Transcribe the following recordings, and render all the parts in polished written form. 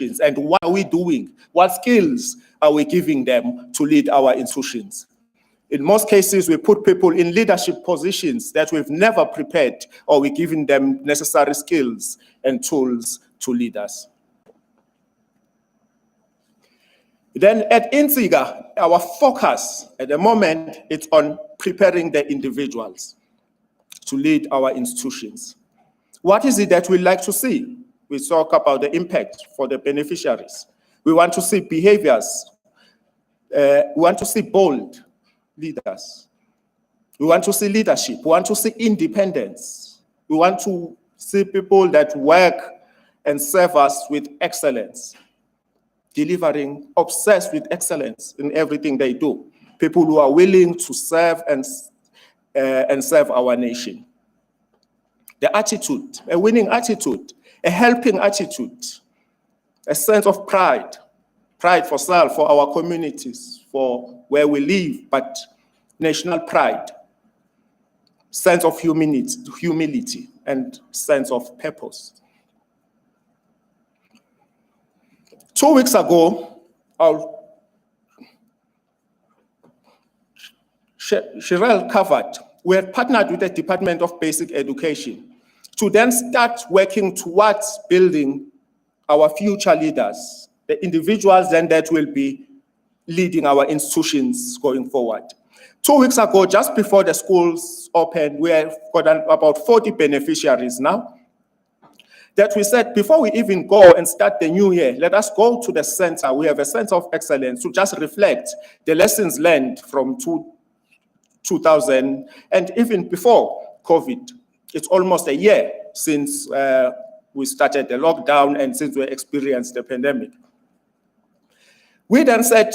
and what are we doing? What skills are we giving them to lead our institutions? In most cases, we put people in leadership positions that we've never prepared, or we're giving them necessary skills and tools to lead us. Then at INSIGA, our focus at the moment is on preparing the individuals to lead our institutions. What is it that we like to see? We talk about the impact for the beneficiaries. We want to see behaviors. We want to see bold leaders. We want to see leadership. We want to see independence. We want to see people that work and serve us with excellence, delivering, obsessed with excellence in everything they do. People who are willing to serve and serve our nation. The attitude, a winning attitude, a helping attitude, a sense of pride for self, for our communities, for where we live, but national pride, sense of humility, and sense of purpose. 2 weeks ago, Cheryl covered, we had partnered with the Department of Basic Education to then start working towards building our future leaders, the individuals then that will be leading our institutions going forward. 2 weeks ago, just before the schools opened, we have got about 40 beneficiaries now, that we said, before we even go and start the new year, let us go to the center. We have a center of excellence to just reflect the lessons learned from 2000 and even before COVID. It's almost a year since we started the lockdown and since we experienced the pandemic. We then said,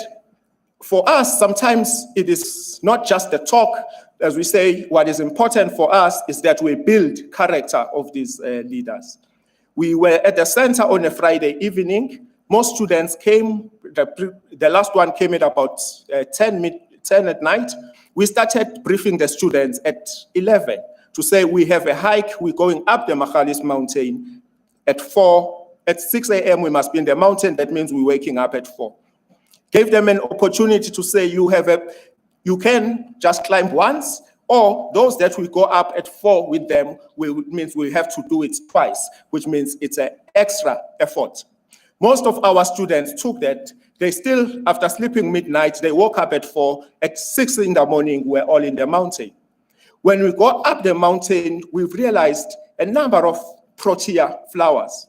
for us, sometimes it is not just the talk. As we say, what is important for us is that we build character of these leaders. We were at the center on a Friday evening. Most students came, the last one came at about 10 at night. We started briefing the students at 11 to say we have a hike, we're going up the Machalis mountain at 4. At 6 a.m. we must be in the mountain, that means we're waking up at 4. Gave them an opportunity to say you can just climb once, or those that will go up at 4 with them, means we have to do it twice, which means it's an extra effort. Most of our students took that. They still, after sleeping midnight, they woke up at 4. At 6 in the morning, we're all in the mountain. When we go up the mountain, we've realized a number of protea flowers.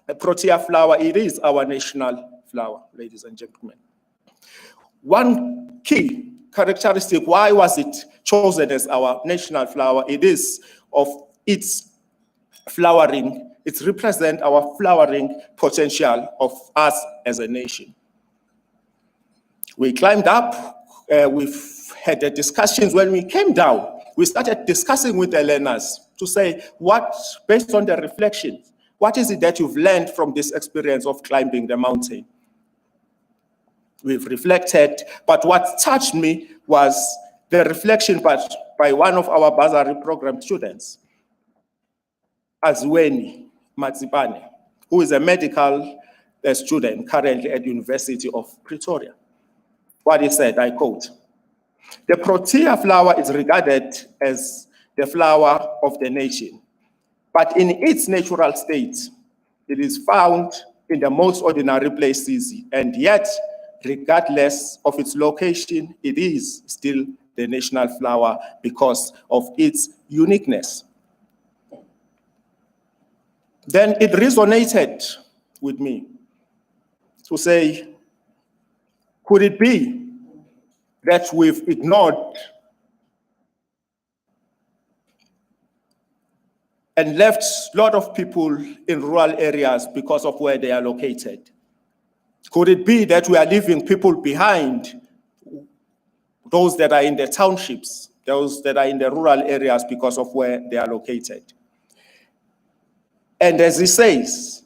A protea flower, it is our national flower, ladies and gentlemen. One key characteristic, why was it chosen as our national flower? It is of its flowering. It represents our flowering potential of us as a nation. We climbed up, we've had the discussions. When we came down, we started discussing with the learners to say, based on the reflections, what is it that you've learned from this experience of climbing the mountain? We've reflected, but what touched me was the reflection by one of our bursary program students, Azweni Matsipane, who is a medical student currently at the University of Pretoria. What he said, I quote, "The protea flower is regarded as the flower of the nation, but in its natural state, it is found in the most ordinary places, and yet, regardless of its location, it is still the national flower because of its uniqueness." Then it resonated with me to say, could it be that we've ignored and left a lot of people in rural areas because of where they are located? Could it be that we are leaving people behind, those that are in the townships, those that are in the rural areas because of where they are located? And as he says,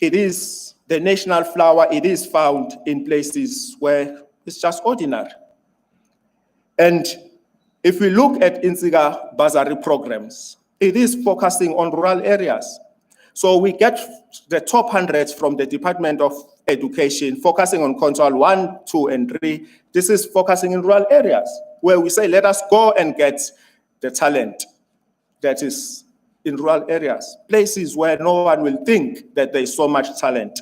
it is the national flower, it is found in places where it's just ordinary. And if we look at INSIGA bursary programs, it is focusing on rural areas. So we get the top 100 from the Department of Education, focusing on control 1, 2, and 3. This is focusing in rural areas, where we say, let us go and get the talent that is in rural areas, places where no one will think that there is so much talent.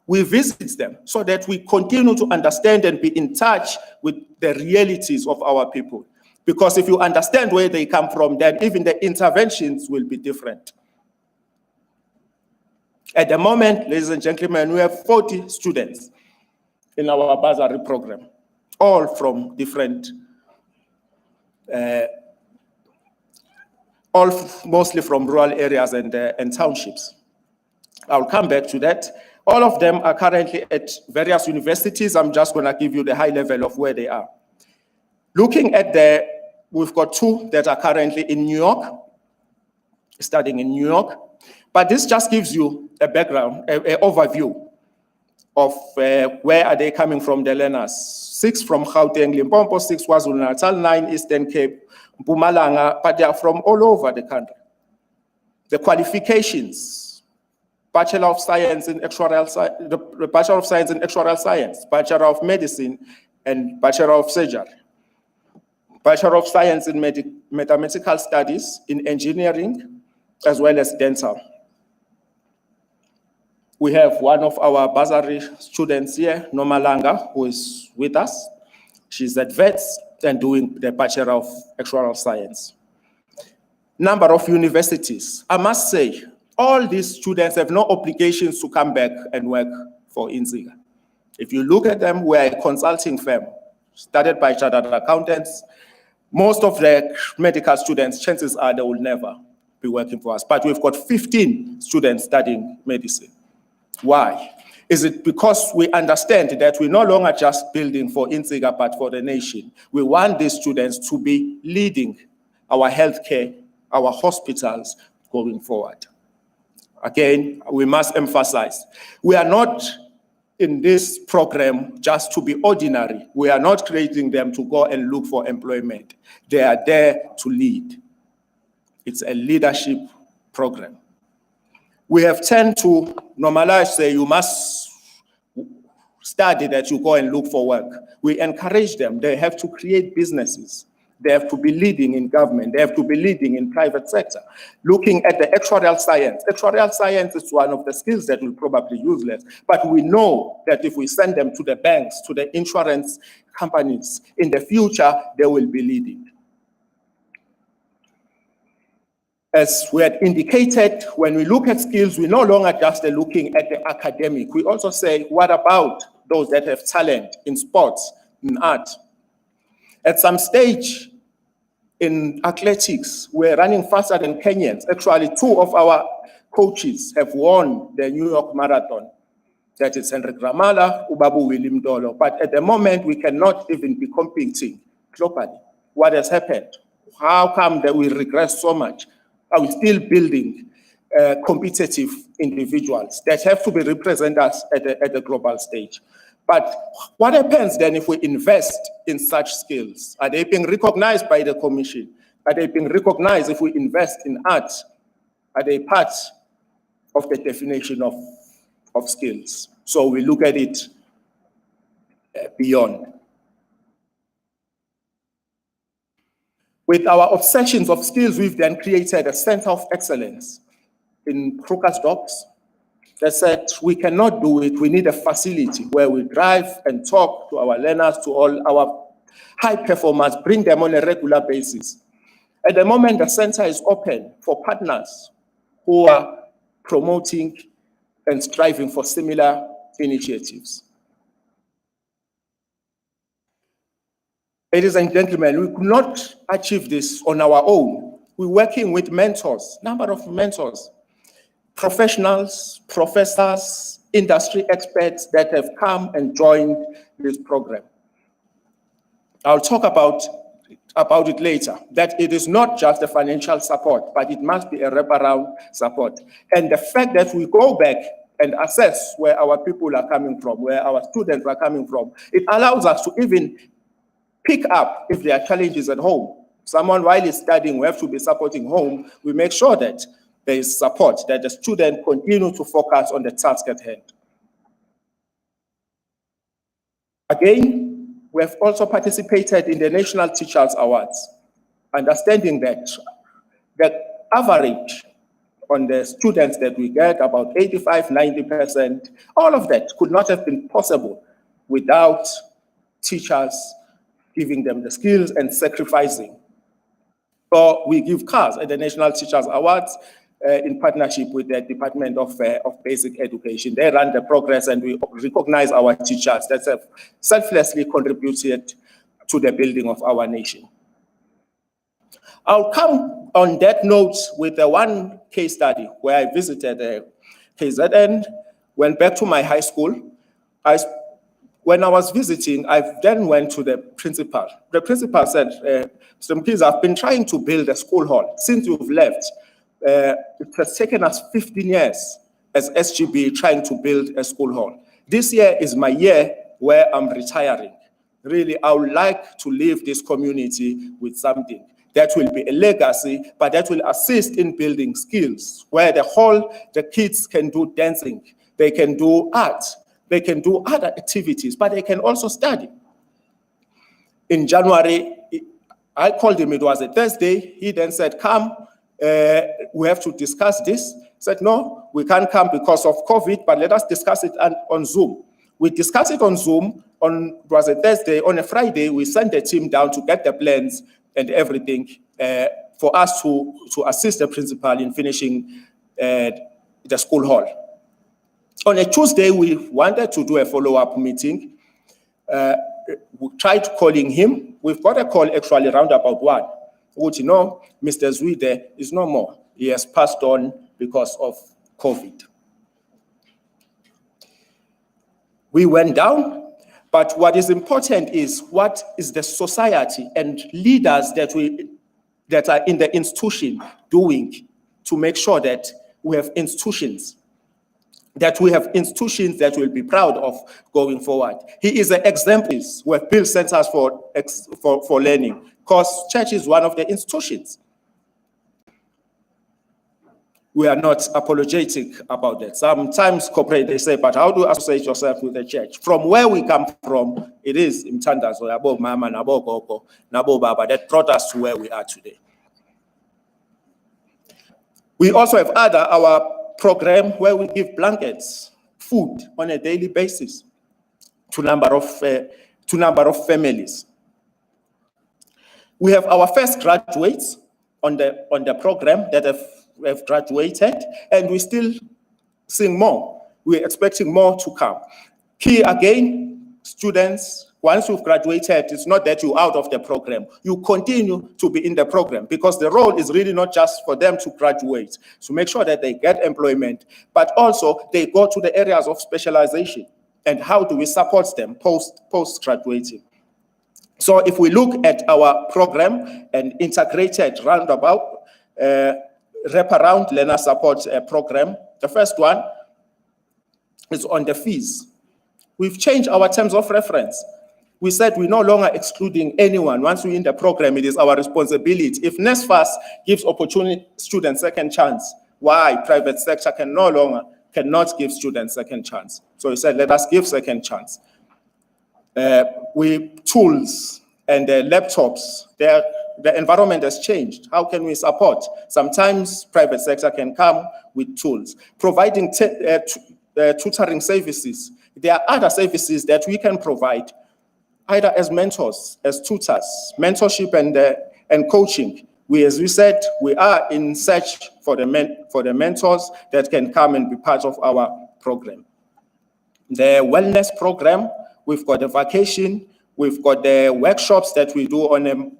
We visit them so that we continue to understand and be in touch with the realities of our people. Because if you understand where they come from, then even the interventions will be different. At the moment, ladies and gentlemen, we have 40 students in our bursary program, all from different, mostly from rural areas and townships. I'll come back to that. All of them are currently at various universities. I'm just going to give you the high level of where they are. Looking at we've got 2 that are currently in New York, studying in New York. But this just gives you a background, an overview of where are they coming from, the learners. 6 from Gauteng, Limpopo, 6 KwaZulu-Natal, 9 Eastern Cape, Mpumalanga, but they are from all over the country. The qualifications: Bachelor of Science in Actuarial Science, the Bachelor of Science in Actuarial Science, Bachelor of Medicine, and Bachelor of Surgery. Bachelor of Science in Mathematical Studies, in Engineering, as well as Dental. We have one of our bursary students here, Nomalanga, who is with us. She's at VETS and doing the Bachelor of Actuarial Science. Number of universities. I must say, all these students have no obligations to come back and work for Inziga. If you look at them, we're a consulting firm, started by chartered accountants. Most of the medical students, chances are they will never be working for us. But we've got 15 students studying medicine. Why? Is it because we understand that we're no longer just building for Inziga, but for the nation? We want these students to be leading our healthcare, our hospitals going forward. Again, we must emphasize, we are not in this program just to be ordinary. We are not creating them to go and look for employment. They are there to lead. It's a leadership program. We have tend to normalize, say you must study that you go and look for work. We encourage them. They have to create businesses. They have to be leading in government. They have to be leading in private sector. Looking at the actuarial science. Actuarial science is one of the skills that will probably use less. But we know that if we send them to the banks, to the insurance companies, in the future, they will be leading. As we had indicated, when we look at skills, we no longer just looking at the academic. We also say, what about those that have talent in sports, in art? At some stage in athletics, we're running faster than Kenyans. Actually, 2 of our coaches have won the New York Marathon. That is Henrik Ramala, Ubabu William Dolo. But at the moment, we cannot even be competing globally. What has happened? How come that we regress so much? Are we still building competitive individuals that have to be represented at the global stage? But what happens then if we invest in such skills? Are they being recognized by the commission? Are they being recognized if we invest in art? Are they part of the definition of skills? So we look at it beyond. With our obsessions of skills, we've then created a center of excellence in Krugersdorp that said we cannot do it. We need a facility where we drive and talk to our learners, to all our high performers, bring them on a regular basis. At the moment, the center is open for partners who are promoting and striving for similar initiatives. Ladies and gentlemen, we could not achieve this on our own. We're working with mentors, number of mentors, professionals, professors, industry experts that have come and joined this program. I'll talk about it later, that it is not just a financial support, but it must be a wraparound support. And the fact that we go back and assess where our people are coming from, where our students are coming from, it allows us to even pick up if there are challenges at home. Someone while he's studying, we have to be supporting home. We make sure that there is support, that the student continue to focus on the task at hand. Again, we have also participated in the National Teachers Awards, understanding that the average on the students that we get, about 85, 90%, all of that could not have been possible without teachers giving them the skills and sacrificing. So we give cars at the National Teachers Awards in partnership with the Department of Basic Education. They run the progress and we recognize our teachers that have selflessly contributed to the building of our nation. I'll come on that note with one case study where I visited KZN, went back to my high school. When I was visiting, I then went to the principal. The principal said, Mr. Mkhize, I've been trying to build a school hall since you've left. It has taken us 15 years as SGB trying to build a school hall. This year is my year where I'm retiring. Really, I would like to leave this community with something that will be a legacy, but that will assist in building skills, where the kids can do dancing, they can do art, they can do other activities, but they can also study. In January, I called him, it was a Thursday. He then said, come, we have to discuss this. He said, no, we can't come because of COVID, but let us discuss it on Zoom. We discussed it on Zoom, it was a Thursday. On a Friday, we sent the team down to get the plans and everything for us to assist the principal in finishing the school hall. On a Tuesday, we wanted to do a follow-up meeting. We tried calling him. We've got a call actually around about 1. Which, you know, Mr. Zwide is no more. He has passed on because of COVID. We went down, but what is important is what is the society and leaders that are in the institution doing to make sure that we have institutions that we'll be proud of going forward. He is an example. We have built centers for learning, because church is one of the institutions. We are not apologetic about that. Sometimes corporate, they say, but how do you associate yourself with the church? From where we come from, it is Mtandazo, Nabo Mama, Nabo Gogo, Nabo Baba, that brought us to where we are today. We also have our program where we give blankets, food on a daily basis to number of families. We have our first graduates on the program that have graduated, and we still seeing more. We're expecting more to come. Key again, students, once you've graduated, it's not that you're out of the program. You continue to be in the program, because the role is really not just for them to graduate, to make sure that they get employment, but also they go to the areas of specialization. And how do we support them post-graduating? So if we look at our program and integrated roundabout, wraparound learner support program, the first one is on the fees. We've changed our terms of reference. We said we're no longer excluding anyone. Once we're in the program, it is our responsibility. If NSFAS gives opportunity students second chance, why private sector cannot give students second chance? So we said, let us give second chance. Tools and laptops, the environment has changed. How can we support? Sometimes private sector can come with tools. Providing tutoring services. There are other services that we can provide, either as mentors, as tutors, mentorship and coaching. As we said, we are in search for the mentors that can come and be part of our program. The wellness program, we've got the vacation, we've got the workshops that we do on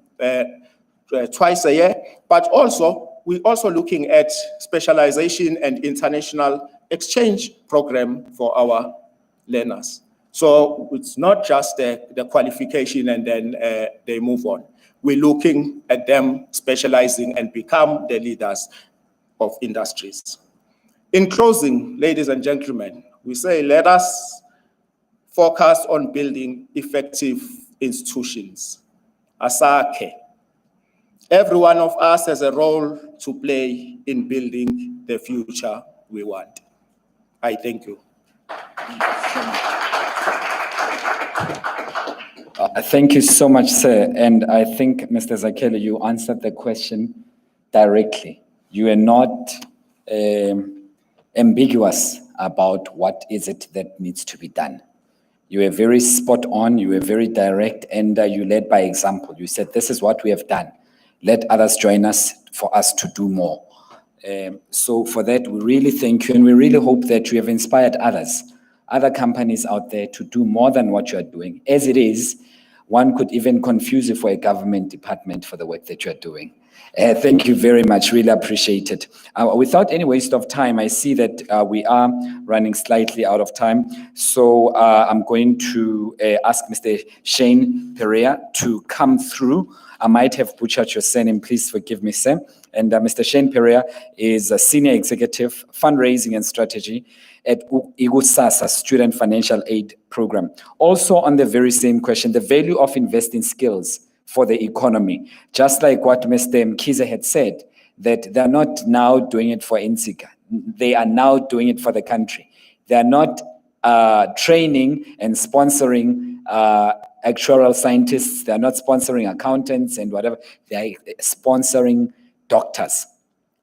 twice a year, but we're also looking at specialization and international exchange program for our learners. So it's not just the qualification and then they move on. We're looking at them specializing and become the leaders of industries. In closing, ladies and gentlemen, we say let us focus on building effective institutions. Asake. Every one of us has a role to play in building the future we want. I thank you. Thank you so much, sir. And I think, Mr. Zakhele, you answered the question directly. You are not ambiguous about what is it that needs to be done. You were very spot on, you were very direct, and you led by example. You said, this is what we have done. Let others join us for us to do more. So for that, we really thank you, and we really hope that you have inspired others, other companies out there to do more than what you are doing. As it is, one could even confuse you for a government department for the work that you are doing. Thank you very much, really appreciate it. Without any waste of time, I see that we are running slightly out of time. So I'm going to ask Mr. Shane Perea to come through. I might have butchered your surname, please forgive me, sir. And Mr. Shane Perea is a Senior Executive, Fundraising and Strategy at IGUSASA Student Financial Aid Program. Also on the very same question, the value of investing skills for the economy. Just like what Mr. Mkhize had said, that they're not now doing it for NCICA. They are now doing it for the country. They are not training and sponsoring actuarial scientists. They are not sponsoring accountants and whatever. They are sponsoring doctors.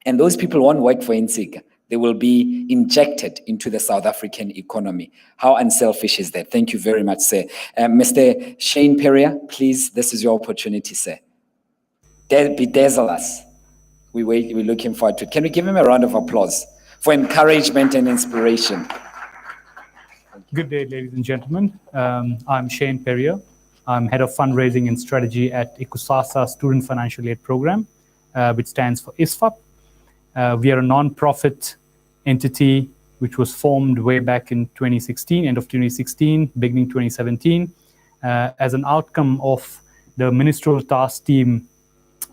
And those people won't work for NCICA. They will be injected into the South African economy. How unselfish is that? Thank you very much, sir. Mr. Shane Perea, please, this is your opportunity, sir. Bedazzle us. We're looking forward to it. Can we give him a round of applause for encouragement and inspiration? Good day, ladies and gentlemen. I'm Shane Perea. I'm Head of Fundraising and Strategy at IGUSASA Student Financial Aid Program, which stands for ISFAP. We are a non-profit entity which was formed way back in 2016, end of 2016, beginning 2017, as an outcome of the ministerial task team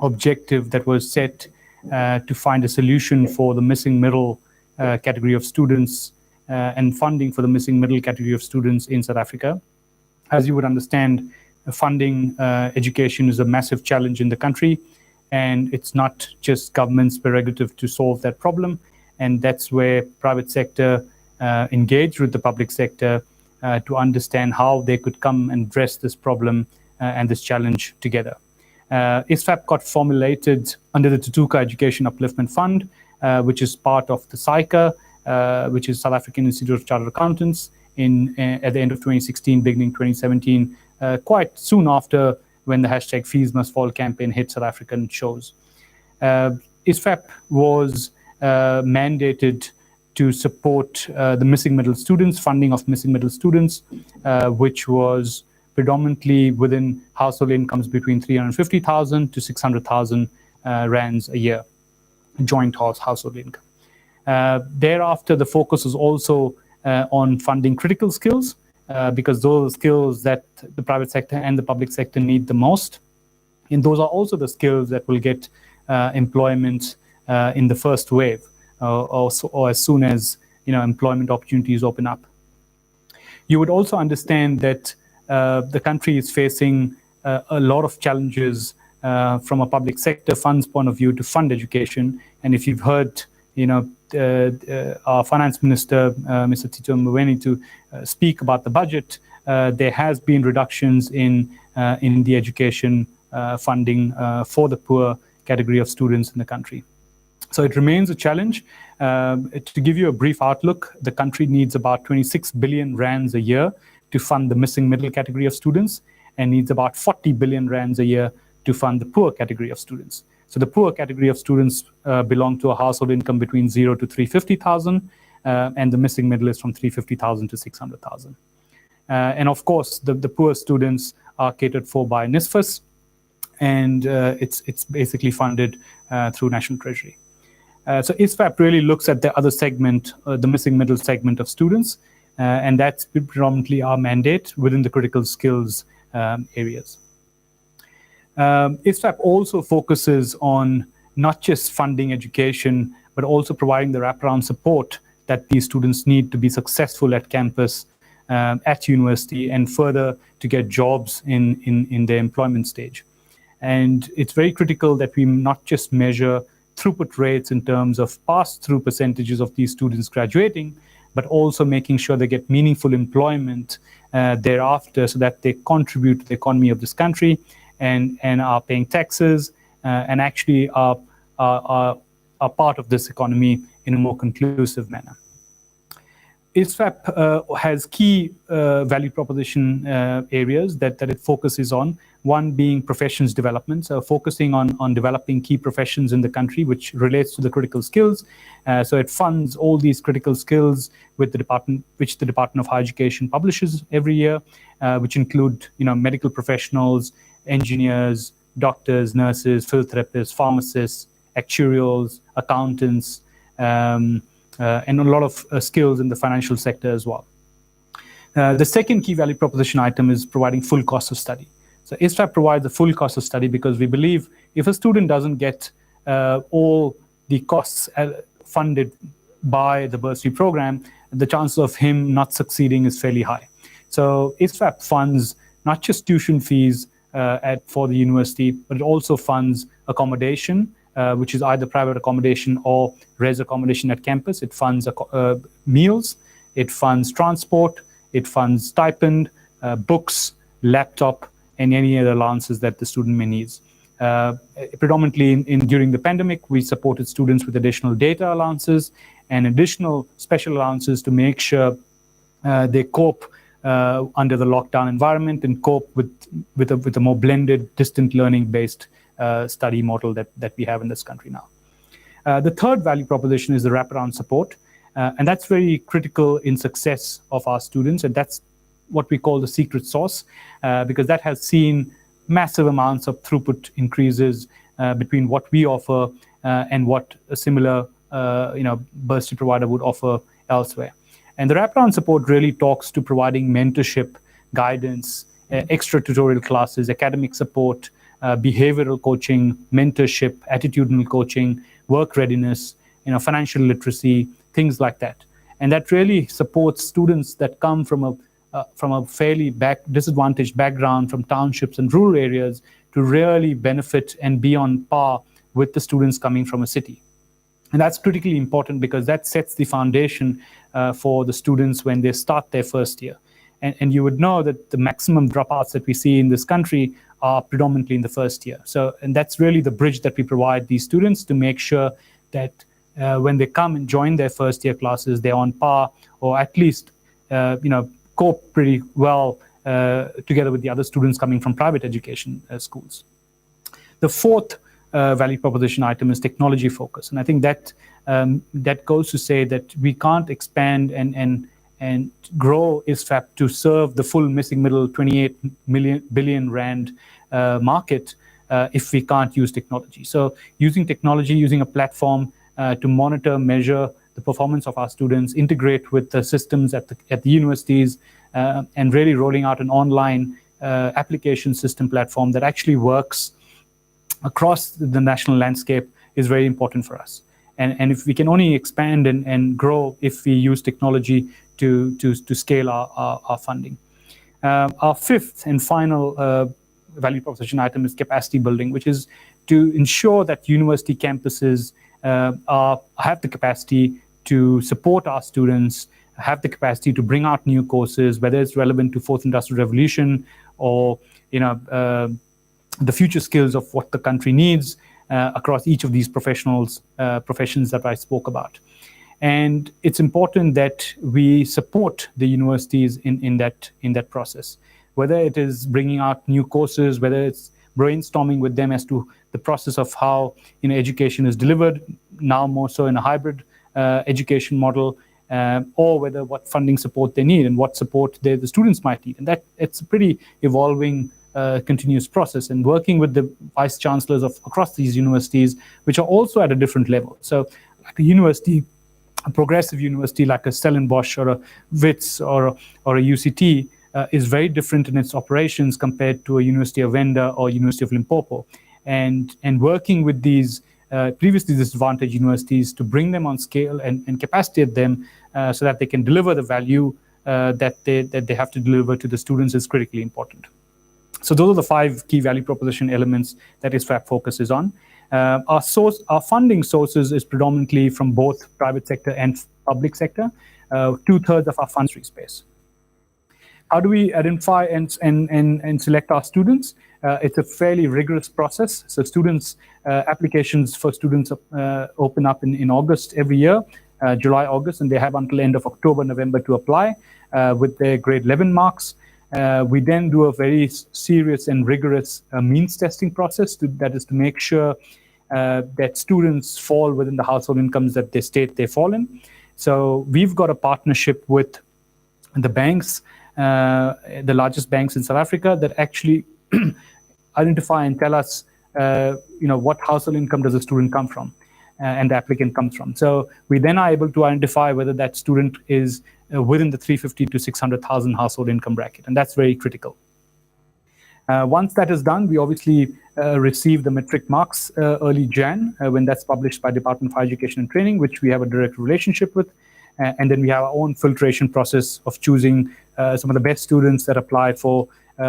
objective that was set to find a solution for the missing middle category of students and funding for the missing middle category of students in South Africa. As you would understand, funding education is a massive challenge in the country, and it's not just government's prerogative to solve that problem. And that's where private sector engaged with the public sector to understand how they could come and address this problem and this challenge together. ISFAP got formulated under the Tutuka Education Upliftment Fund, which is part of the SAICA, which is South African Institute of Chartered Accountants, at the end of 2016, beginning 2017, quite soon after when the hashtag Fees Must Fall campaign hit South African shows. ISFAP was mandated to support the missing middle students, funding of missing middle students, which was predominantly within household incomes between 350,000 to 600,000 rands a year, joint household income. Thereafter, the focus was also on funding critical skills, because those are skills that the private sector and the public sector need the most. And those are also the skills that will get employment in the first wave, or as soon as employment opportunities open up. You would also understand that the country is facing a lot of challenges from a public sector funds point of view to fund education. And if you've heard, our finance minister, Mr. Tito Mboweni, to speak about the budget, there has been reductions in the education funding for the poor category of students in the country. So it remains a challenge. To give you a brief outlook, the country needs about 26 billion rands a year to fund the missing middle category of students, and needs about 40 billion rands a year to fund the poor category of students. So the poor category of students belong to a household income between 0 to 350,000, and the missing middle is from 350,000 to 600,000. And of course, the poor students are catered for by NSFAS, and it's basically funded through National Treasury. So ISFAP really looks at the other segment, the missing middle segment of students, and that's predominantly our mandate within the critical skills areas. ISFAP also focuses on not just funding education, but also providing the wraparound support that these students need to be successful at campus, at university, and further to get jobs in their employment stage. And it's very critical that we not just measure throughput rates in terms of pass-through percentages of these students graduating, but also making sure they get meaningful employment thereafter so that they contribute to the economy of this country and are paying taxes and actually are part of this economy in a more conclusive manner. ISFAP has key value proposition areas that it focuses on, one being professions development, so focusing on developing key professions in the country, which relates to the critical skills. So it funds all these critical skills with the department, which the Department of Higher Education publishes every year, which include medical professionals, engineers, doctors, nurses, field therapists, pharmacists, actuarials, accountants, and a lot of skills in the financial sector as well. The second key value proposition item is providing full cost of study. So ISFAP provides a full cost of study because we believe if a student doesn't get all the costs funded by the bursary program, the chances of him not succeeding is fairly high. So ISFAP funds not just tuition fees for the university, but it also funds accommodation, which is either private accommodation or res accommodation at campus. It funds meals, it funds transport, it funds stipend, books, laptop, and any other allowances that the student may need. Predominantly during the pandemic, we supported students with additional data allowances and additional special allowances to make sure they cope under the lockdown environment and cope with a more blended, distant learning-based study model that we have in this country now. The third value proposition is the wraparound support, and that's very critical in success of our students, and that's what we call the secret sauce, because that has seen massive amounts of throughput increases between what we offer and what a similar bursary provider would offer elsewhere. And the wraparound support really talks to providing mentorship, guidance, extra tutorial classes, academic support, behavioral coaching, mentorship, attitudinal coaching, work readiness, financial literacy, things like that. And that really supports students that come from a fairly disadvantaged background, from townships and rural areas, to really benefit and be on par with the students coming from a city. And that's critically important because that sets the foundation for the students when they start their first year. And you would know that the maximum dropouts that we see in this country are predominantly in the first year. And that's really the bridge that we provide these students to make sure that when they come and join their first year classes, they're on par, or at least cope pretty well together with the other students coming from private education schools. The fourth value proposition item is technology focus. And I think that goes to say that we can't expand and grow ISFAP to serve the full missing middle 28 billion rand market if we can't use technology. So using technology, using a platform to monitor, measure the performance of our students, integrate with the systems at the universities, and really rolling out an online application system platform that actually works across the national landscape is very important for us. And if we can only expand and grow if we use technology to scale our funding. Our fifth and final value proposition item is capacity building, which is to ensure that university campuses have the capacity to support our students, have the capacity to bring out new courses, whether it's relevant to fourth industrial revolution or the future skills of what the country needs across each of these professions that I spoke about. And it's important that we support the universities in that process, whether it is bringing out new courses, whether it's brainstorming with them as to the process of how education is delivered, now more so in a hybrid education model, or whether what funding support they need and what support the students might need. And that it's a pretty evolving continuous process, and working with the vice chancellors across these universities, which are also at a different level. So like a university, a progressive university like a Stellenbosch or a WITS or a UCT is very different in its operations compared to a University of Venda or University of Limpopo. And working with these previously disadvantaged universities to bring them on scale and capacitate them so that they can deliver the value that they have to deliver to the students is critically important. So those are the 5 key value proposition elements that ISFAP focuses on. Our funding sources is predominantly from both private sector and public sector. 2/3 of our funds space. How do we identify and select our students? It's a fairly rigorous process. So applications for students open up in August every year, July, August, and they have until end of October, November to apply with their grade 11 marks. We then do a very serious and rigorous means testing process that is to make sure that students fall within the household incomes that they state they fall in. So we've got a partnership with the banks, the largest banks in South Africa, that actually identify and tell us, what household income does a student come from, and the applicant comes from. So we then are able to identify whether that student is within the 350 to 600,000 household income bracket, and that's very critical. Once that is done, we obviously receive the matric marks early Jan, when that's published by Department of Higher Education and Training, which we have a direct relationship with. And then we have our own filtration process of choosing some of the best students that apply for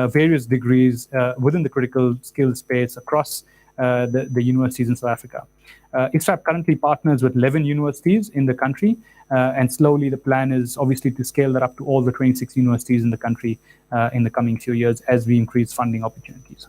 various degrees within the critical skills space across the universities in South Africa. ISFAP currently partners with 11 universities in the country, and slowly the plan is obviously to scale that up to all the 26 universities in the country in the coming few years as we increase funding opportunities.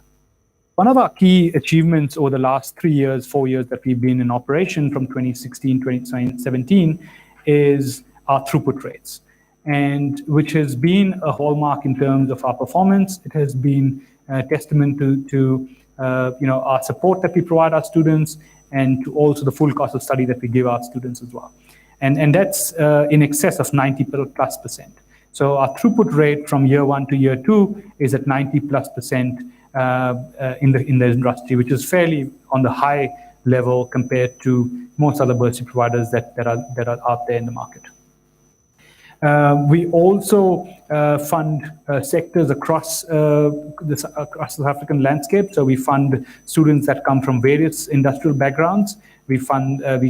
One of our key achievements over the last 3 years, 4 years that we've been in operation from 2016, 2017 is our throughput rates, and which has been a hallmark in terms of our performance. It has been a testament to our support that we provide our students, and to also the full cost of study that we give our students as well. And that's in excess of 90+%. So our throughput rate from year 1 to year 2 is at 90+% in the industry, which is fairly on the high level compared to most other bursary providers that are out there in the market. We also fund sectors across the South African landscape. So we fund students that come from various industrial backgrounds. We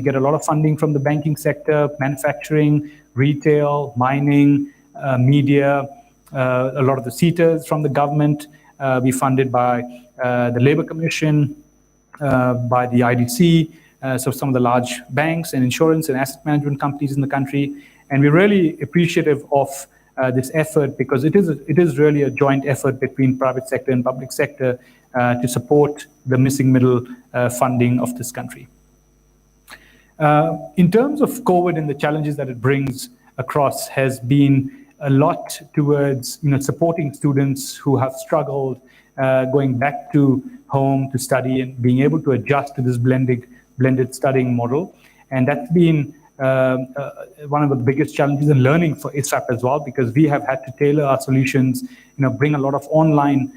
get a lot of funding from the banking sector, manufacturing, retail, mining, media, a lot of the SETAs from the government. We funded by the Labour Commission, by the IDC, so some of the large banks and insurance and asset management companies in the country. And we're really appreciative of this effort, because it is really a joint effort between private sector and public sector to support the missing middle funding of this country. In terms of COVID and the challenges that it brings across, has been a lot towards supporting students who have struggled going back to home to study and being able to adjust to this blended studying model. And that's been one of the biggest challenges in learning for ISFAP as well, because we have had to tailor our solutions, bring a lot of online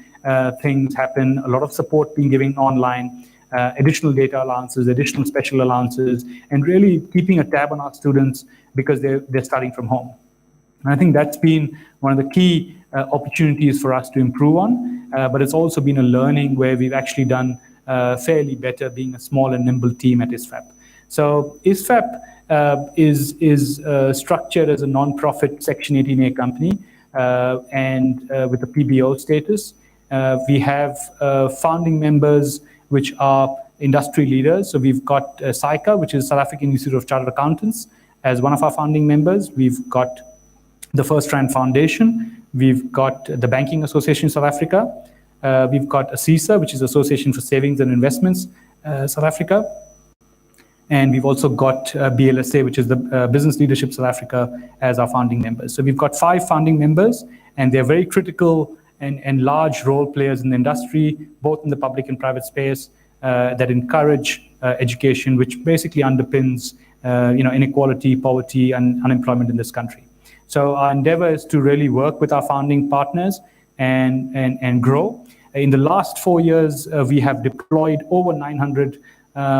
things happen, a lot of support being given online, additional data allowances, additional special allowances, and really keeping a tab on our students because they're studying from home. And I think that's been one of the key opportunities for us to improve on, but it's also been a learning where we've actually done fairly better being a small and nimble team at ISFAP. So ISFAP is structured as a non-profit Section 18A company and with a PBO status. We have founding members which are industry leaders. So we've got SAICA, which is South African Institute of Chartered Accountants, as one of our founding members. We've got the First Rand Foundation. We've got the Banking Association of South Africa. We've got ASISA, which is Association for Savings and Investments, South Africa. And we've also got BLSA, which is the Business Leadership South Africa, as our founding members. So we've got 5 founding members, and they're very critical and large role players in the industry, both in the public and private space, that encourage education, which basically underpins inequality, poverty, and unemployment in this country. So our endeavor is to really work with our founding partners and grow. In the last 4 years, we have deployed over 900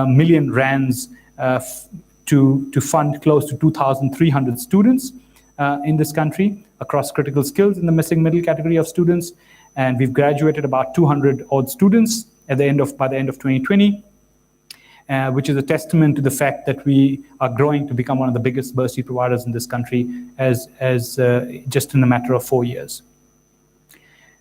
million rands to fund close to 2,300 students in this country across critical skills in the missing middle category of students. And we've graduated about 200 odd students by the end of 2020, which is a testament to the fact that we are growing to become one of the biggest bursary providers in this country as just in a matter of 4 years.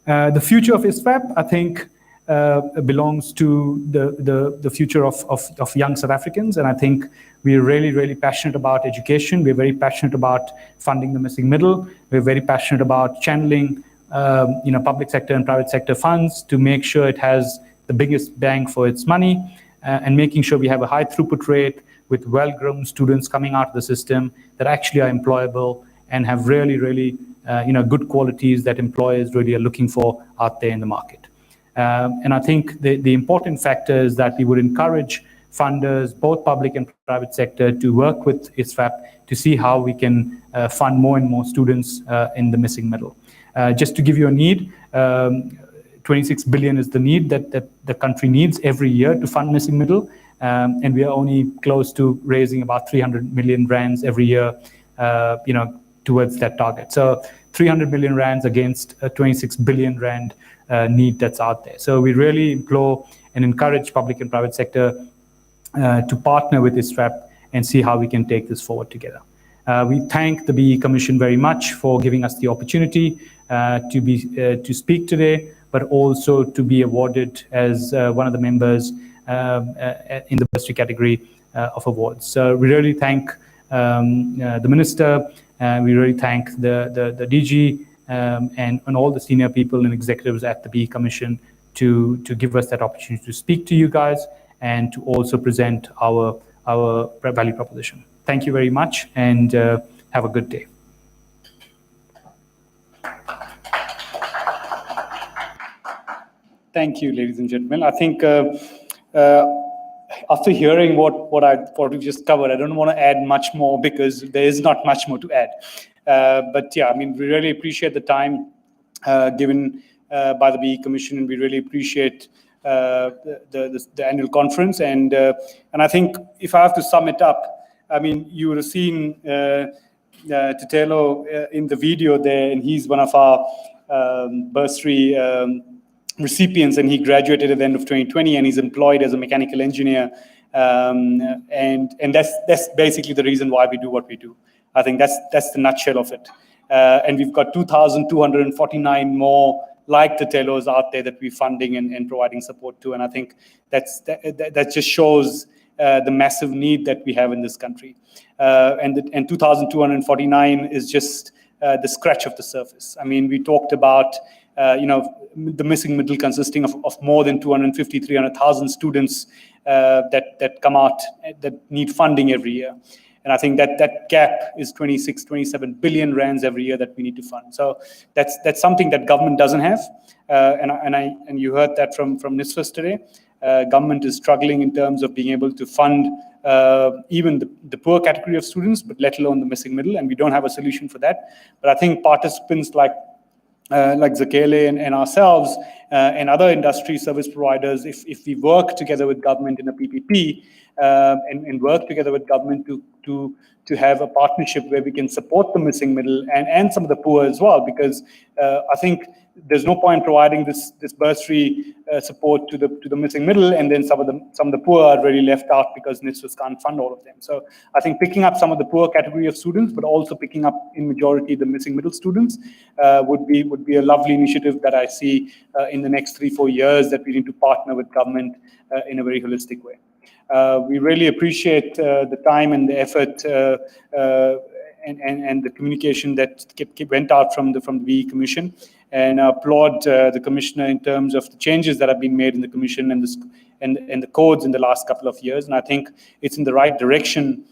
The future of ISFAP, I think belongs to the future of young South Africans. And I think we're really, really passionate about education. We're very passionate about funding the missing middle. We're very passionate about channeling public sector and private sector funds to make sure it has the biggest bang for its money, and making sure we have a high throughput rate with well-grown students coming out of the system that actually are employable and have really, really good qualities that employers really are looking for out there in the market. And I think the important factor is that we would encourage funders, both public and private sector, to work with ISFAP to see how we can fund more and more students in the missing middle. Just to give you a need, 26 billion is the need that the country needs every year to fund missing middle. And we are only close to raising about 300 million rands every year, towards that target. So 300 million rands against a 26 billion rand need that's out there. So we really implore and encourage public and private sector to partner with ISFAP and see how we can take this forward together. We thank the BBBEE Commission very much for giving us the opportunity to speak today, but also to be awarded as one of the members in the bursary category of awards. So we really thank the Minister, we really thank the DG and all the senior people and executives at the BBBEE Commission to give us that opportunity to speak to you guys and to also present our value proposition. Thank you very much, and have a good day. Thank you, ladies and gentlemen. I think after hearing what we've just covered, I don't want to add much more because there is not much more to add. But yeah, I mean, we really appreciate the time given by the BBBEE Commission, and we really appreciate the annual conference. And I think if I have to sum it up, I mean, you would have seen Titelo in the video there, and he's one of our bursary recipients, and he graduated at the end of 2020, and he's employed as a mechanical engineer. And that's basically the reason why we do what we do. I think that's the nutshell of it. And we've got 2,249 more like Titelos out there that we're funding and providing support to. And I think that just shows the massive need that we have in this country. And 2,249 is just the scratch of the surface. I mean, we talked about the missing middle consisting of more than 250, 300,000 students that come out that need funding every year. And I think that gap is 26, 27 billion rands every year that we need to fund. So that's something that government doesn't have. And you heard that from NSFAS today. Government is struggling in terms of being able to fund even the poor category of students, but let alone the missing middle. And we don't have a solution for that. But I think participants like Zakele and ourselves and other industry service providers, if we work together with government in a PPP and work together with government to have a partnership where we can support the missing middle and some of the poor as well, because I think there's no point providing this bursary support to the missing middle, and then some of the poor are really left out because NSFAS can't fund all of them. So I think picking up some of the poor category of students, but also picking up in majority the missing middle students would be a lovely initiative that I see in the next 3-4 years that we need to partner with government in a very holistic way. We really appreciate the time and the effort and the communication that went out from the BBBEE Commission, and I applaud the Commissioner in terms of the changes that have been made in the Commission and the codes in the last couple of years. And I think it's in the right direction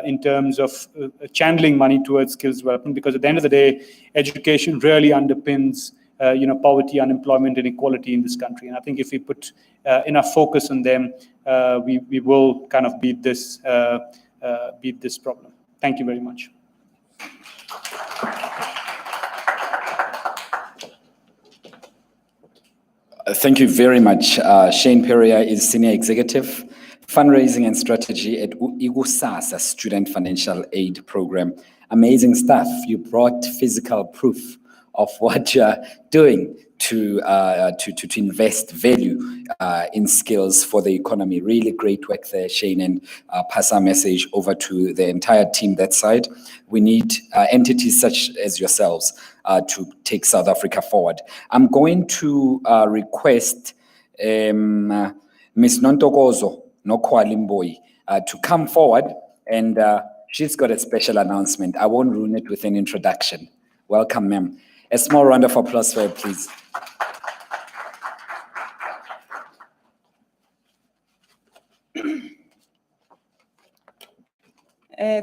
in terms of channeling money towards skills development, because at the end of the day, education really underpins poverty, unemployment, and equality in this country. And I think if we put enough focus on them, we will kind of beat this problem. Thank you very much. Thank you very much. Shane Perea is Senior Executive, Fundraising and Strategy at IGUSASA Student Financial Aid Program. Amazing stuff. You brought physical proof of what you're doing to invest value in skills for the economy. Really great work there, Shane, and pass our message over to the entire team that side. We need entities such as yourselves to take South Africa forward. I'm going to request Miss Nontokozo Nokwalimboy to come forward, and she's got a special announcement. I won't ruin it with an introduction. Welcome, ma'am. A small round of applause for her, please.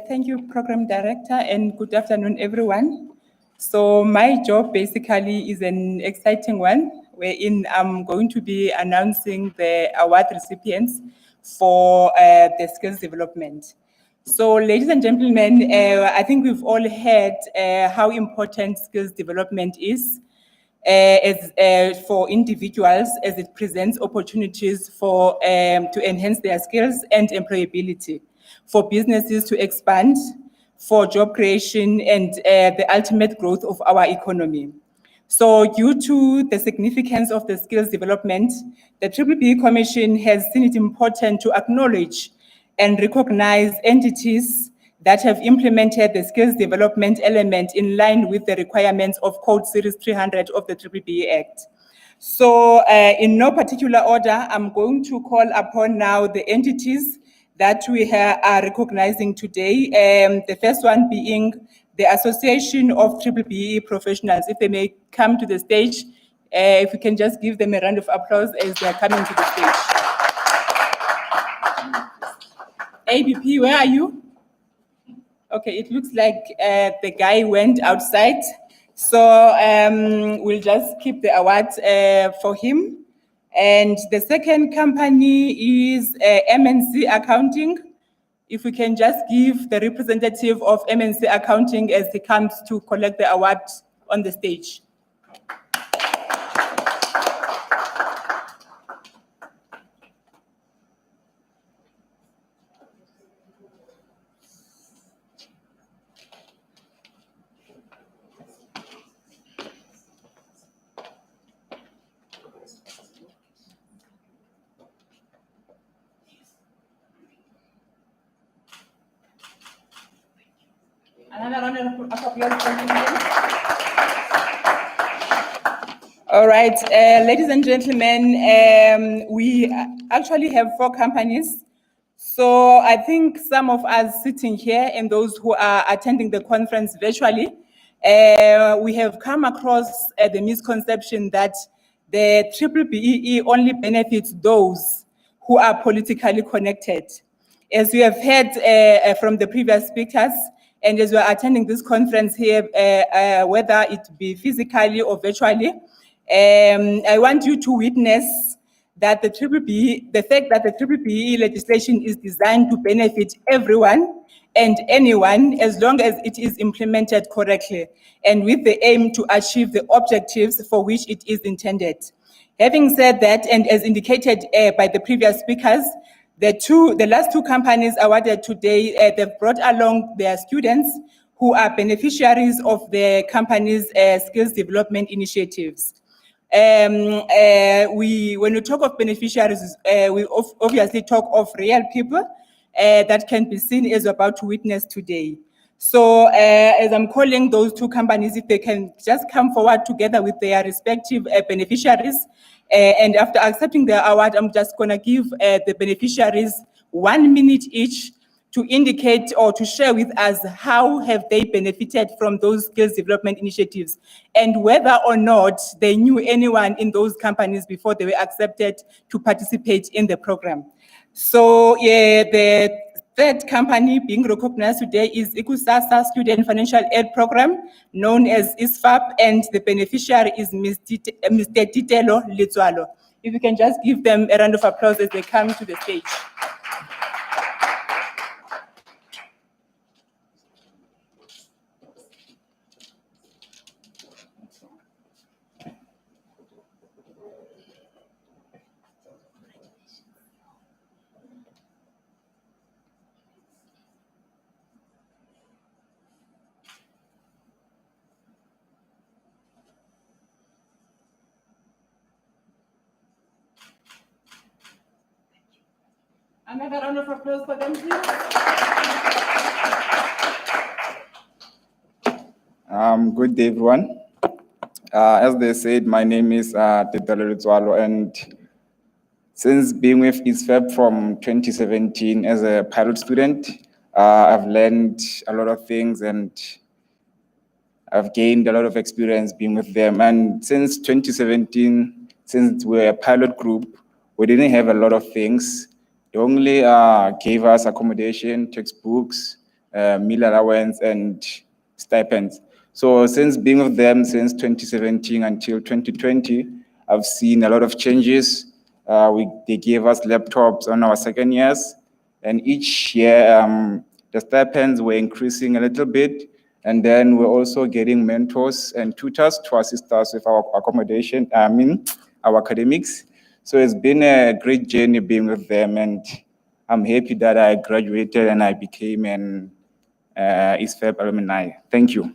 Thank you, Program Director, and good afternoon, everyone. So my job basically is an exciting one, wherein I'm going to be announcing the award recipients for the skills development. So, ladies and gentlemen, I think we've all heard how important skills development is for individuals, as it presents opportunities for to enhance their skills and employability, for businesses to expand, for job creation, and the ultimate growth of our economy. So, due to the significance of the skills development, the BBBEE Commission has seen it important to acknowledge and recognize entities that have implemented the skills development element in line with the requirements of Code Series 300 of the BBBEE Act. So in no particular order, I'm going to call upon now the entities that we are recognizing today. The first one being the Association of BBBEE Professionals. If they may come to the stage, if we can just give them a round of applause as they're coming to the stage. ABP, where are you? Okay, it looks like the guy went outside. So we'll just keep the award for him. And the second company is MNC Accounting. If we can just give the representative of MNC Accounting as he comes to collect the award on the stage. Another round of applause for him. All right, ladies and gentlemen, we actually have 4 companies. So I think some of us sitting here and those who are attending the conference virtually, we have come across the misconception that the BBBEE only benefits those who are politically connected. As we have heard from the previous speakers, and as we are attending this conference here, whether it be physically or virtually, I want you to witness that the fact that the BBBEE legislation is designed to benefit everyone and anyone as long as it is implemented correctly and with the aim to achieve the objectives for which it is intended. Having said that, and as indicated by the previous speakers, the last 2 companies awarded today, they've brought along their students who are beneficiaries of the company's skills development initiatives. When we talk of beneficiaries, we obviously talk of real people that can be seen as about to witness today. So as I'm calling those 2 companies, if they can just come forward together with their respective beneficiaries, and after accepting the award, I'm just gonna give the beneficiaries 1 minute each to indicate or to share with us how have they benefited from those skills development initiatives and whether or not they knew anyone in those companies before they were accepted to participate in the program. So the third company being recognized today is Ikusasa Student Financial Aid Program, known as ISFAP, and the beneficiary is Mr. Titelo Litswalo. If you can just give them a round of applause as they come to the stage. Another round of applause for them, please. Good day, everyone. As they said, my name is Titelo Litswalo, and Since being with ISFAB from 2017 as a pilot student, I've learned a lot of things and I've gained a lot of experience being with them. And since 2017, since we're a pilot group, we didn't have a lot of things. They only gave us accommodation, textbooks, meal allowance, and stipends. So since being with them since 2017 until 2020, I've seen a lot of changes. They gave us laptops on our second years, and each year the stipends were increasing a little bit. And then we're also getting mentors and tutors to assist us with our accommodation, our academics. So it's been a great journey being with them, and I'm happy that I graduated and I became an ISFAB alumni. Thank you.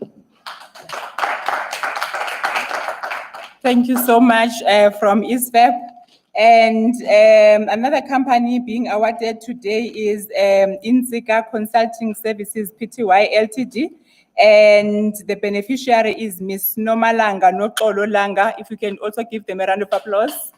Thank you so much from ISFAB. And another company being awarded today is Intsika Consulting Services Pty Ltd. And the beneficiary is Miss Nomalanga Nokolo Langa. If you can also give them a round of applause.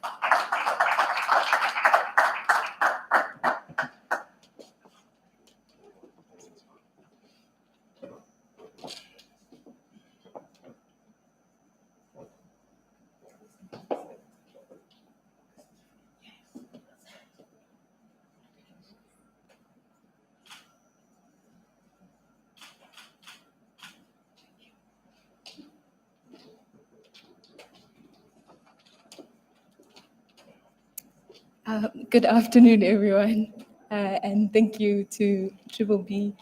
Good afternoon, everyone, and thank you to BBBEE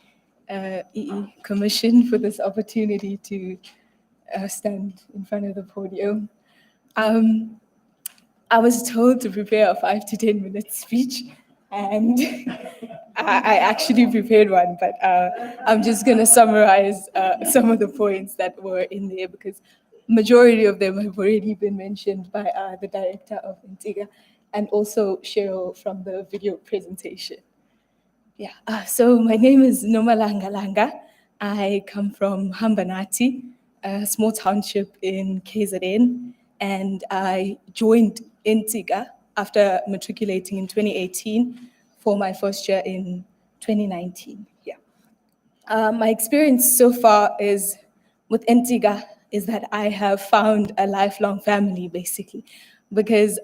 Commission for this opportunity to stand in front of the podium. I was told to prepare a 5 to 10 minute speech, and I actually prepared one, but I'm just going to summarize some of the points that were in there because majority of them have already been mentioned by the director of Intiga and also Cheryl from the video presentation. Yeah, so my name is Nomalanga Langa. I come from Hambanati, a small township in KZN, and I joined Intiga after matriculating in 2018 for my first year in 2019. Yeah. My experience so far is with Intiga is that I have found a lifelong family, basically, because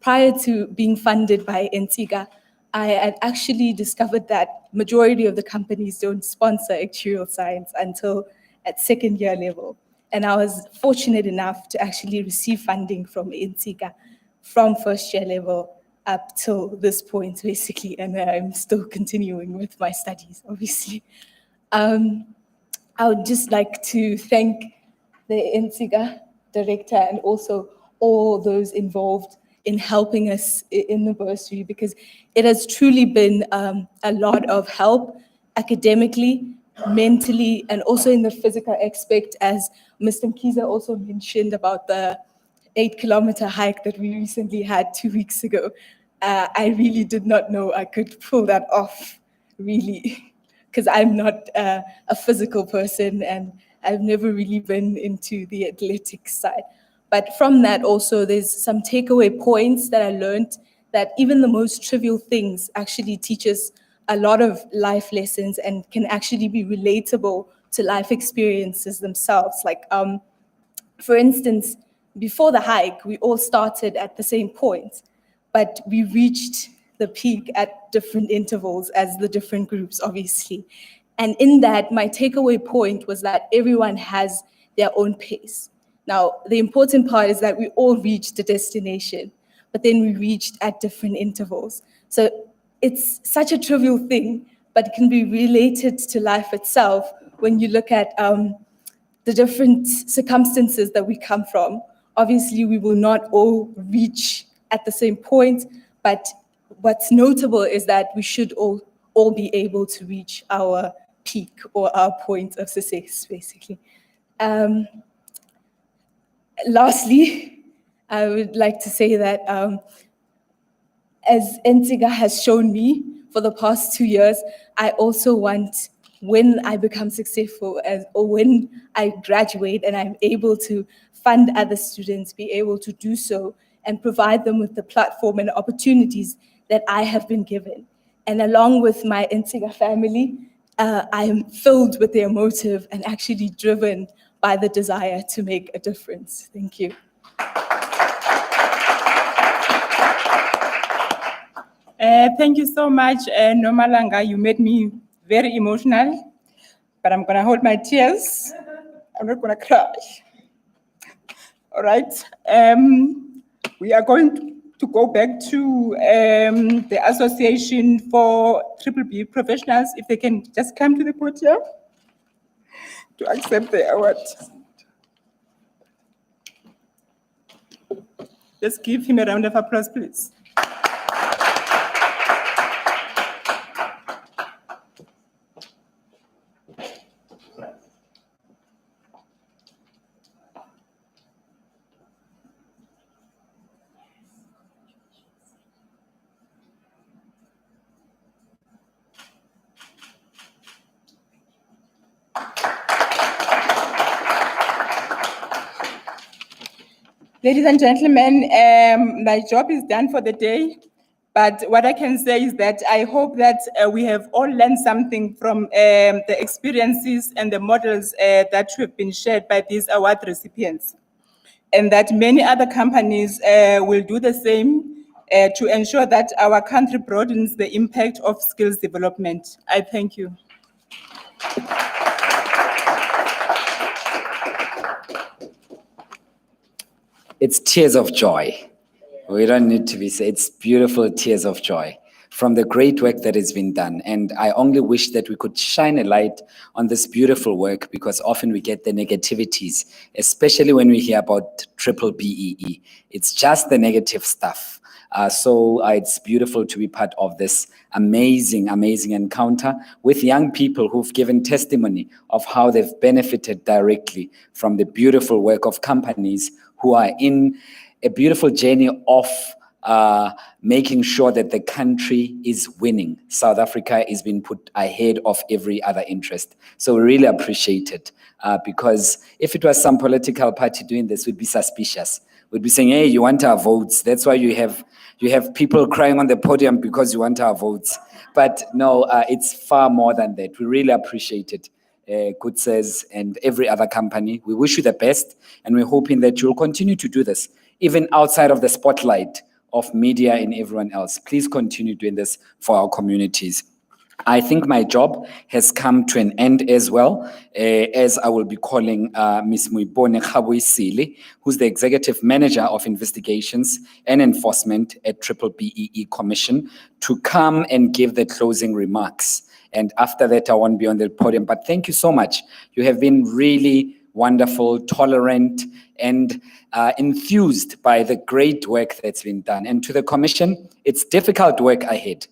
prior to being funded by Intiga, I had actually discovered that majority of the companies don't sponsor actuarial science until at second year level. And I was fortunate enough to actually receive funding from Intiga from first year level up till this point, basically, and I'm still continuing with my studies, obviously. I would just like to thank the Intiga director and also all those involved in helping us in the bursary because it has truly been a lot of help academically, mentally, and also in the physical aspect, as Mr. Mkiza also mentioned about the 8-kilometer hike that we recently had 2 weeks ago. I really did not know I could pull that off, really, because I'm not a physical person and I've never really been into the athletic side. But from that also, there's some takeaway points that I learned that even the most trivial things actually teach us a lot of life lessons and can actually be relatable to life experiences themselves. Like, for instance, before the hike, we all started at the same point, but we reached the peak at different intervals as the different groups, obviously. And in that, my takeaway point was that everyone has their own pace. Now, the important part is that we all reached the destination, but then we reached at different intervals. So it's such a trivial thing, but it can be related to life itself when you look at the different circumstances that we come from. Obviously, we will not all reach at the same point, but what's notable is that we should all be able to reach our peak or our point of success, basically. Lastly, I would like to say that as Intiga has shown me for the past 2 years, I also want, when I become successful or when I graduate and I'm able to fund other students, be able to do so and provide them with the platform and opportunities that I have been given. And along with my Intiga family, I am filled with their motive and actually driven by the desire to make a difference. Thank you. Thank you so much, Nomalanga. You made me very emotional, but I'm gonna hold my tears. I'm not gonna cry. All right. We are going to go back to the Association for BBBEE Professionals, if they can just come to the podium to accept the award. Just give him a round of applause, please. Ladies and gentlemen, my job is done for the day, but what I can say is that I hope that we have all learned something from the experiences and the models that have been shared by these award recipients, and that many other companies will do the same to ensure that our country broadens the impact of skills development. I thank you. It's tears of joy. We don't need to be said. It's beautiful tears of joy from the great work that has been done. And I only wish that we could shine a light on this beautiful work, because often we get the negativities, especially when we hear about BBBEE. It's just the negative stuff. So it's beautiful to be part of this amazing, amazing encounter with young people who've given testimony of how they've benefited directly from the beautiful work of companies who are in a beautiful journey of making sure that the country is winning. South Africa is being put ahead of every other interest. So we really appreciate it, because if it was some political party doing this, we'd be suspicious. We'd be saying, hey, you want our votes. That's why you have people crying on the podium because you want our votes. But no, it's far more than that. We really appreciate it. Good says, and every other company. We wish you the best, and we're hoping that you'll continue to do this, even outside of the spotlight of media and everyone else. Please continue doing this for our communities. I think my job has come to an end as well, as I will be calling Ms. Muibone Khaboisile, who's the Executive Manager of Investigations and Enforcement at BBBEE Commission, to come and give the closing remarks. And after that, I won't be on the podium. But thank you so much. You have been really wonderful, tolerant, and enthused by the great work that's been done. And to the Commission, it's difficult work ahead.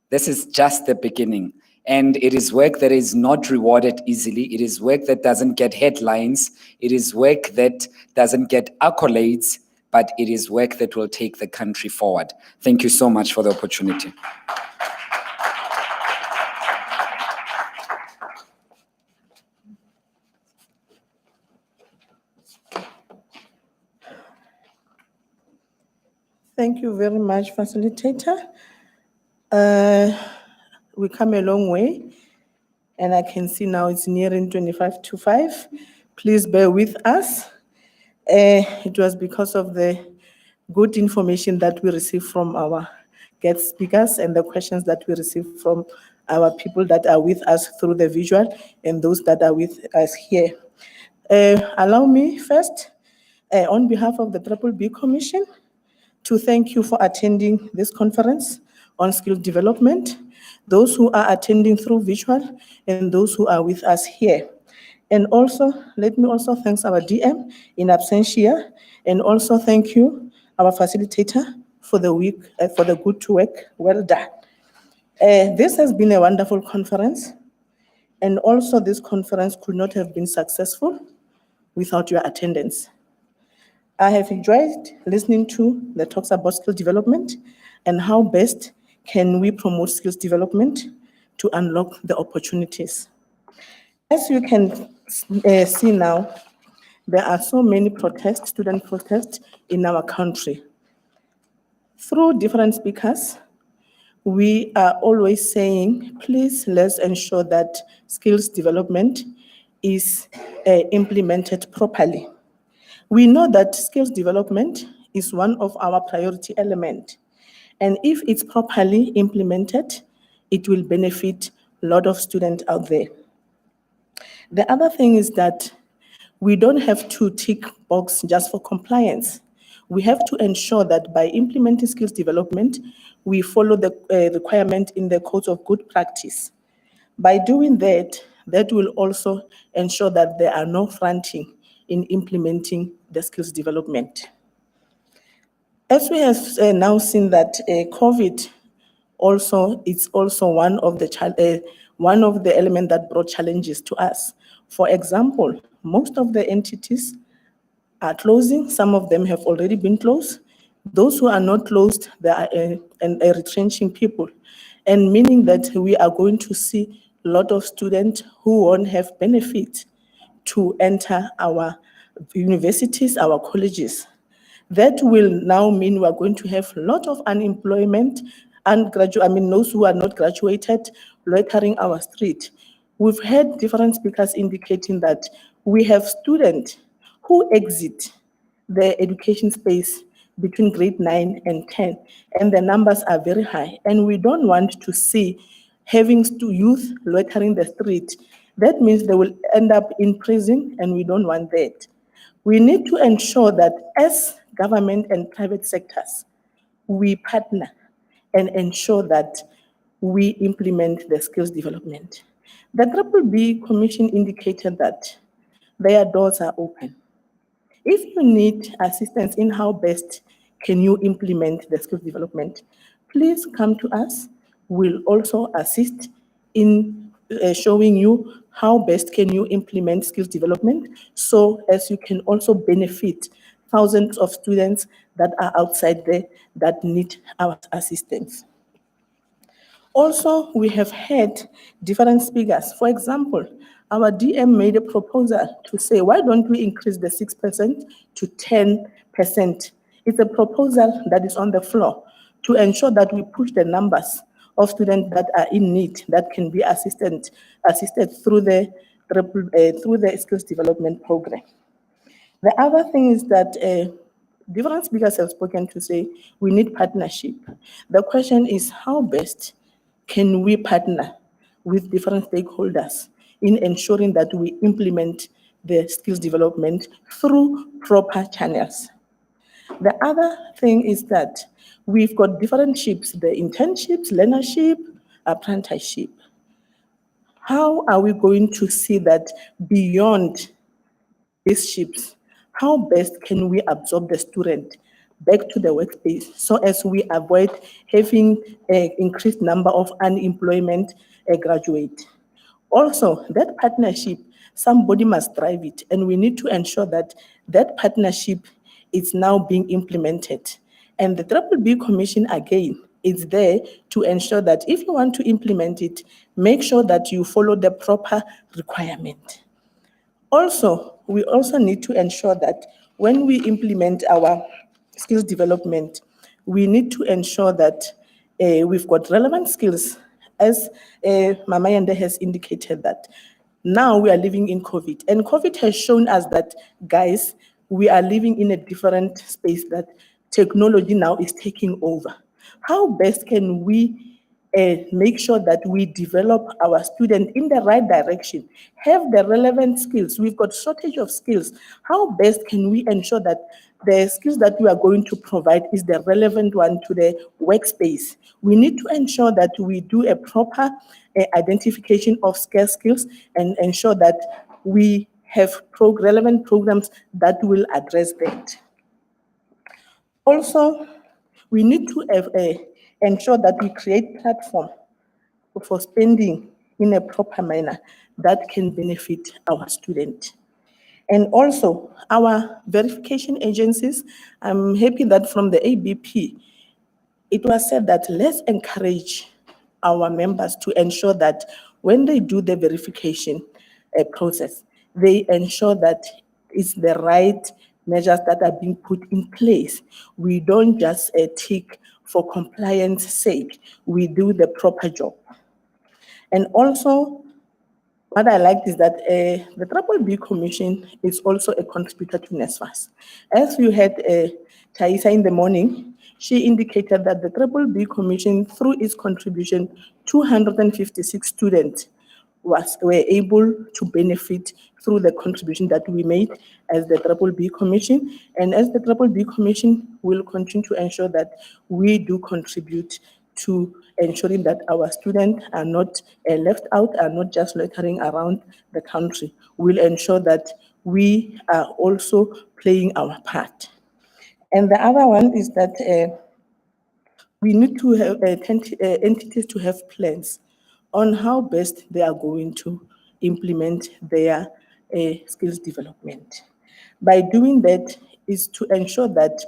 This is just the beginning. And it is work that is not rewarded easily. It is work that doesn't get headlines. It is work that doesn't get accolades, but it is work that will take the country forward. Thank you so much for the opportunity. Thank you very much, facilitator. We come a long way, and I can see now it's nearing 25 to 5. Please bear with us. It was because of the good information that we received from our guest speakers and the questions that we received from our people that are with us through the visual and those that are with us here. Allow me first, on behalf of the BBBEE Commission, to thank you for attending this conference on skill development, those who are attending through visual and those who are with us here. And also, let me also thank our DM in absentia, and also thank you, our facilitator, for the good work. Well done. This has been a wonderful conference, and also this conference could not have been successful without your attendance. I have enjoyed listening to the talks about skill development and how best can we promote skills development to unlock the opportunities. As you can see now, there are so many protests, student protests in our country. Through different speakers, we are always saying, please let's ensure that skills development is implemented properly. We know that skills development is one of our priority elements. And if it's properly implemented, it will benefit a lot of students out there. The other thing is that we don't have to tick box just for compliance. We have to ensure that by implementing skills development, we follow the requirement in the Code of Good Practice. By doing that, that will also ensure that there are no fronting in implementing the skills development. As we have now seen that COVID it's also one of the elements that brought challenges to us. For example, most of the entities are closing. Some of them have already been closed. Those who are not closed, they are retrenching people, and meaning that we are going to see a lot of students who won't have benefit to enter our universities, our colleges. That will now mean we are going to have a lot of unemployment and those who are not graduated loitering our street. We've had different speakers indicating that we have students who exit the education space between grade 9 and 10, and the numbers are very high. And we don't want to see having youth loitering the street. That means they will end up in prison, and we don't want that. We need to ensure that as government and private sectors, we partner and ensure that we implement the skills development. The BBBEE Commission indicated that their doors are open. If you need assistance in how best can you implement the skills development, please come to us. We'll also assist in showing you how best can you implement skills development, so as you can also benefit thousands of students that are outside there that need our assistance. Also, we have had different speakers. For example, our DM made a proposal to say, why don't we increase the 6% to 10%? It's a proposal that is on the floor to ensure that we push the numbers of students that are in need, that can be assisted through the skills development program. The other thing is that different speakers have spoken to say we need partnership. The question is, how best can we partner with different stakeholders in ensuring that we implement the skills development through proper channels? The other thing is that we've got different ships, the internships, learnership, apprenticeship. How are we going to see that beyond these ships? How best can we absorb the student back to the workspace so as we avoid having an increased number of unemployment graduates? Also, that partnership, somebody must drive it, and we need to ensure that that partnership is now being implemented. And the BBBEE Commission, again, is there to ensure that if you want to implement it, make sure that you follow the proper requirement. Also, we also need to ensure that when we implement our skills development, we need to ensure that we've got relevant skills, as Mama Yande has indicated that now we are living in COVID, and COVID has shown us that, guys, we are living in a different space, that technology now is taking over. How best can we make sure that we develop our students in the right direction, have the relevant skills? We've got shortage of skills. How best can we ensure that the skills that we are going to provide is the relevant one to the workspace? We need to ensure that we do a proper identification of scarce skills and ensure that we have relevant programs that will address that. Also, we need to ensure that we create platform for spending in a proper manner that can benefit our student. And also, our verification agencies, I'm happy that from the ABP, it was said that let's encourage our members to ensure that when they do the verification process, they ensure that it's the right measures that are being put in place. We don't just tick for compliance sake. We do the proper job. And also, what I liked is that the BBBEE Commission is also a contributor to NSFAS. As you had Thaisa in the morning, she indicated that the BBBEE Commission, through its contribution, 256 students were able to benefit through the contribution that we made as the BBBEE Commission. And as the BBBEE Commission will continue to ensure that we do contribute to ensuring that our students are not left out, are not just loitering around the country. We'll ensure that we are also playing our part. And the other one is that we need to have entities to have plans on how best they are going to implement their skills development. By doing that is to ensure that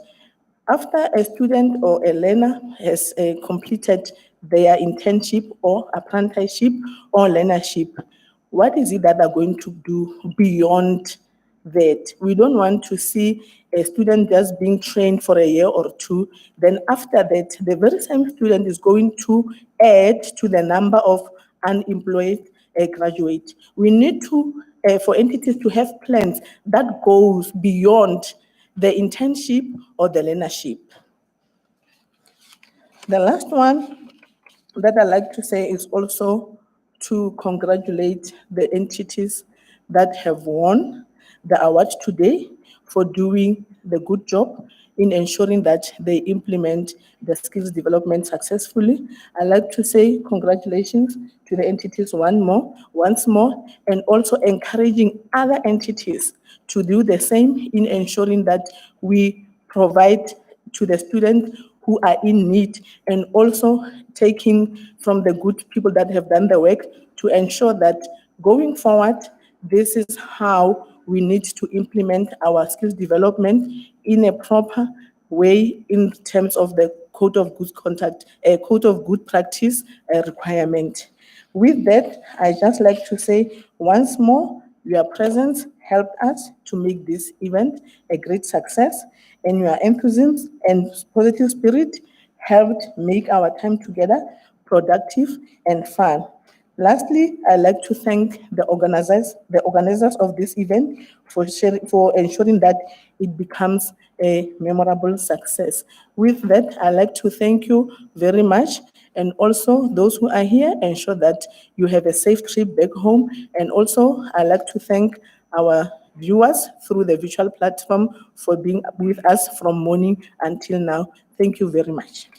after a student or a learner has completed their internship or apprenticeship or learnership, what is it that they're going to do beyond that? We don't want to see a student just being trained for a year or two. Then after that, the very same student is going to add to the number of unemployed graduates. We need to, for entities to have plans that goes beyond the internship or the learnership. The last one that I like to say is also to congratulate the entities that have won the award today for doing the good job in ensuring that they implement the skills development successfully. I like to say congratulations to the entities once more, and also encouraging other entities to do the same in ensuring that we provide to the students who are in need, and also taking from the good people that have done the work to ensure that going forward, this is how we need to implement our skills development in a proper way in terms of the code of good conduct, a code of good practice requirement. With that, I just like to say once more, your presence helped us to make this event a great success, and your enthusiasm and positive spirit helped make our time together productive and fun. Lastly, I'd like to thank the organizers of this event for ensuring that it becomes a memorable success. With that, I'd like to thank you very much, and also those who are here, ensure that you have a safe trip back home. And also, I'd like to thank our viewers through the virtual platform for being with us from morning until now. Thank you very much.